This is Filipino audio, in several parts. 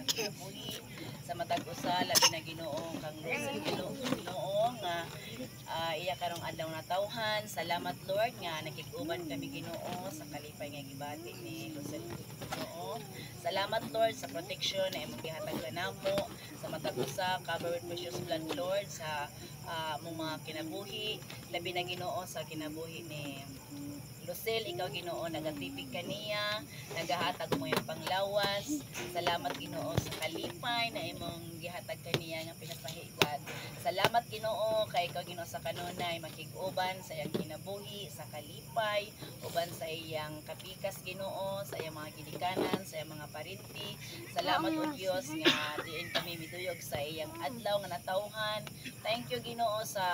kinabuhi sa matag usa labi na Ginoo kang Rosel Ginoo nga iya karong adlaw na tawhan. Salamat Lord nga nakig-uban kami Ginoo sa kalipay nga gibati ni Rosel Ginoo. Salamat Lord sa protection na imong gihatag kanamo sa matag usa, cover with precious blood Lord sa among mga kinabuhi labi na Ginoo sa kinabuhi ni Rosel, ikaw Ginoo, nagatipig kaniya, nagahatag mo yung panglawas. Salamat Ginoo sa kalipay na imong gihatag kaniya nga pinapahigad. Salamat Ginoo kay ikaw Ginoo sa kanunay makig-uban sa iyang kinabuhi, sa kalipay, uban sa iyang kapikas Ginoo, sa iyang mga gidikanan, sa iyang mga parinti. Salamat o Dios nga diin kami miduyog sa iyang adlaw nga natawhan. Thank you Ginoo sa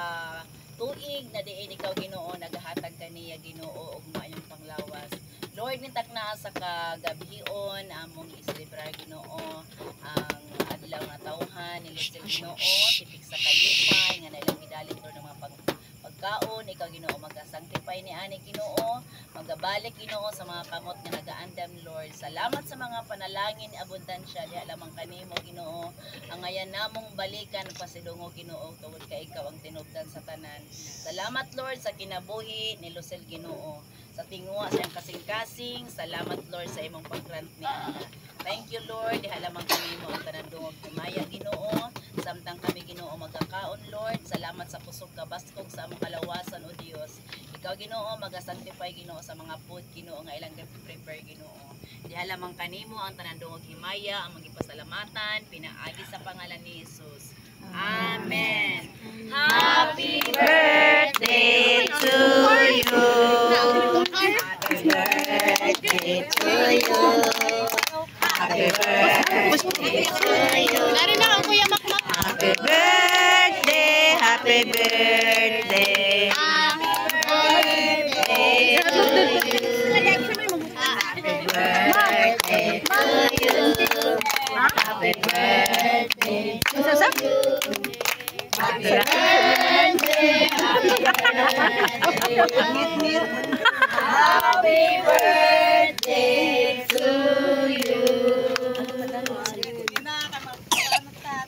tuig na diin ikaw Ginoo nagahatag kaniya Ginoo ug maayong panglawas. Lord nitak na sa kagabhion among i-celebrar Ginoo ang adlaw na tawhan ni Rosel Ginoo tipik sa kalipay nga nailang gidalit Lord ng mga pagkaon ikaw Ginoo maga-sanctify ni ani Ginoo magabalik Ginoo sa mga kamot nga nagaandam Lord. Salamat sa mga panalangin ni abundansya diha lamang kanimo Ginoo ang ngayon namong balikan pasidungo Ginoo tungod kay ikaw ang tinubdan sa tanan. Salamat Lord sa kinabuhi ni Rosel Ginoo sa tingwa sa iyang kasing-kasing. Salamat Lord sa imong pag-grant ni Ana. Thank you Lord diha lamang kanimo ang tanan dungog kumaya Ginoo samtang kami Ginoo magkakaon Lord. Salamat sa kusog kabaskog sa among kalawasan o Dios. Ikaw Ginoo maga-sanctify Ginoo sa mga food Ginoo nga ilang prepare Ginoo. Diha lamang kanimo ang tanan dungog himaya ang magipasalamatan pinaagi sa pangalan ni Jesus. Amen. Happy birthday to you. Happy birthday to you. Happy birthday to you. Happy birthday, happy birthday. Happy birthday to you. Happy birthday to you. Happy birthday to you. Happy birthday. Happy birthday to you.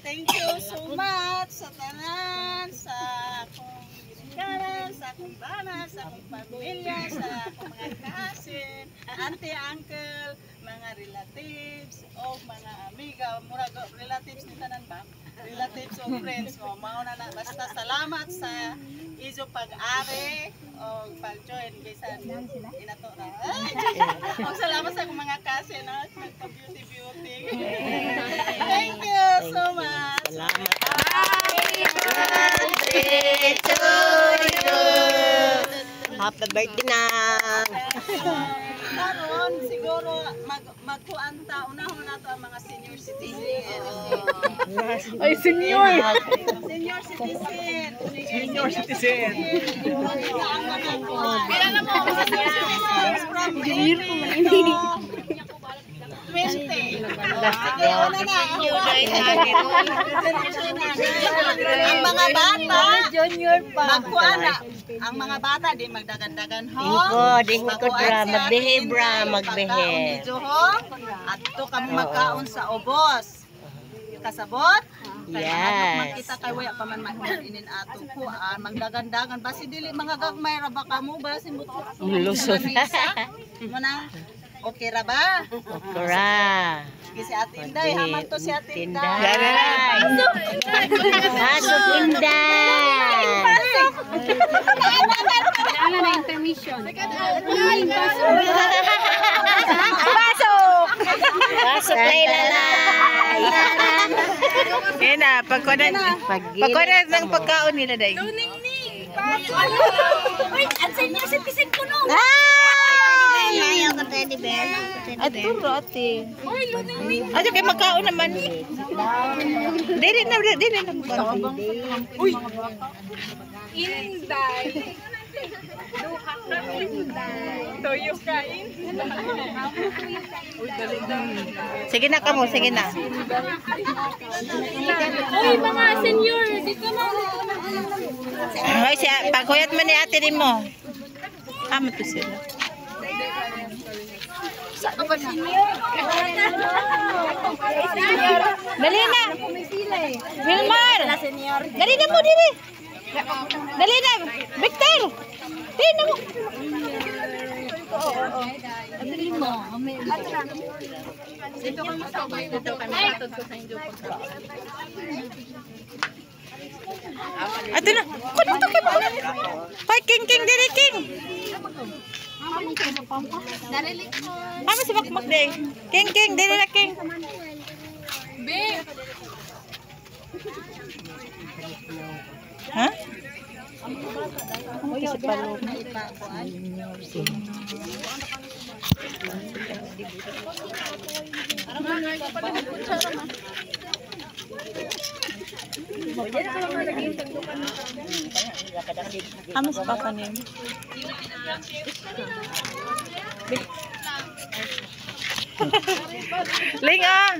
Thank you so much sa tanan, sa akong ginikanan, sa akong bana, sa akong pamilya, sa akong mga cousin, auntie, uncle, mga relatives, o mga amiga, murag relatives ni tanan ba? Relatives o friends mo, mauna na. Basta salamat sa iso pag-ari o pag-join kaysa inato na. O salamat sa akong mga cousin, beauty. Thank you so much. Salamat. Happy birthday to you. Happy birthday na. Karon siguro magkuanta unahon nato ang mga senior citizen. Ay, senior! Senior citizen. Senior citizen. Kailan na mo mga senior citizens from 18 to 20. Sige, una na. Ang mga bata, Junior pa. magkuana. Ang mga bata, di magdagan-dagan ho. Di ko dra, magbehave ra, magbehave. At ito kami magkaon sa ubos. Kasabot? Yes. Makita kay waya pa man inin ato ko. Magdagan-dagan. Basi dili mga gagmay ra ba kamo ba? Lusot. Muna. Okay ra ba? Okra. Sige si Ate Inday. Haman to si Ate Inday. Pasok Inday. Ano na intermission? Pasok Laylalay. Yan na, pagkunan ng pagkaon nila day. Ang senior citizen ko no. Ayaw ka teddy bear. At turo ate. Ate kay magkaon naman. Dili na. Uy. Inday. Duha ka Inday. Toyo kain. Sige na kamo, sige na. Uy, mga senior, dito na. Hoy, pagkuyat man ni ate din mo. Amo to sila. Dali na. Wilmar. Dali na mo dili. Dali na. Victor. Dali na mo. Ato na. Kuno to kay pala. Hoy, king dili king. Mama si Makmak ding. King dili na king. Ha? Ano si Palo? Amo sa papa niya. Ling ah.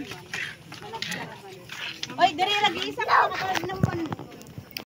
Oy, diri lagi isa ka naman.